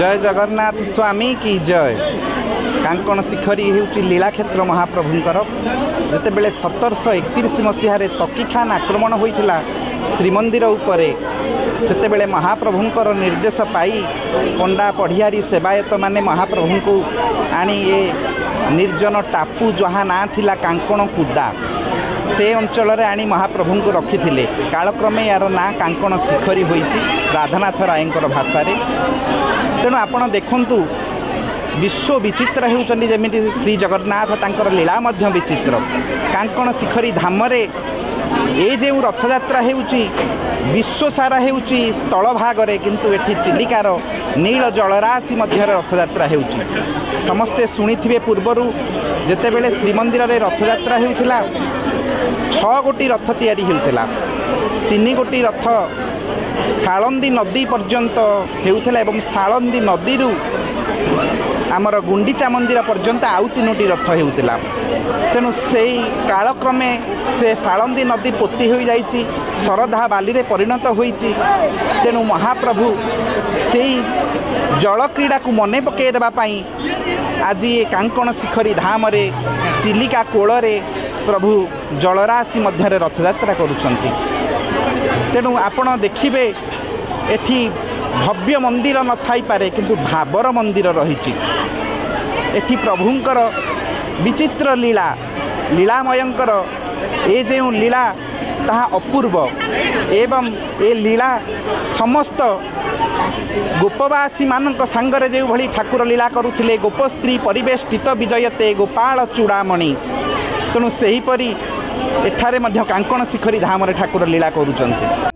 जय जगन्नाथ स्वामी की जय। कांकण शिखरी होउची लीलाक्षेत्र महाप्रभुंकर जिते बेले 1731 मसीह तकी खान आक्रमण होइथिला श्रीमंदिर उपरे सेते बेले महाप्रभुंकर निर्देश पाई पंडा पढ़ियारी सेवायत माने महाप्रभु को आनी ए निर्जन टापू जहाँ ना थिला कांकण कुदा से अंचल रे आनी महाप्रभु को रखी कालक्रमे यार ना कांकण शिखरी होइची राधानाथ रायंकर भाषा रे। तेणु आपण देखंतु विश्व विचित्र होउचंदी जेमिति श्री जगन्नाथ तांकर लीला मध्य विचित्र। कांकण शिखरी धाम रे ए जे रथयात्रा हेउची विश्व सारा हेउची स्थल भागरे किंतु एठी चिलिकार नील जलराशि मध्य रथयात्रा हेउची। समस्ते शुणिथिबे पूर्वरु जेतेबेले श्रीमंदिर रे रथयात्रा हेउथिला 6 गोटी रथ तैयारी हेउथिला। 3 गोटी रथ सालंदी नदी पर्यंत हेउथिला एवं सालंदी नदी रु आमर गुंडीचा मंदिर पर्यंत आउ 3टी रथ हेउथिला। तेणु से कालक्रमे से सालंदी नदी पोती हो जाइछि शरधा बाली रे परिणत होइछि। तेणु महाप्रभु से जल क्रीड़ा को मने पकई देबा पई आज ये कांकण शिखरी धाम रे चिलिका कोल रे प्रभु जलराशि मध्य रथयात्रा करुछंती। तेणु आपण देखिबे एठी भव्य मंदिर न थाई पारे किंतु भावर मंदिर रहिछि। एठी प्रभुंकर विचित्र लीला लीलामयंकर ए जे लीला ताहा अपूर्व एवं ए लीला समस्त गोपवासी मानक सांगरे जे भली ठाकुर लीला करुथिले गोपस्त्री परिवेष्टित विजयते गोपाल चूड़ामणि। तेणु सेहीपरि एठारे मध्य कांकण शिखरी धाम रे ठाकुर लीला करुचंती।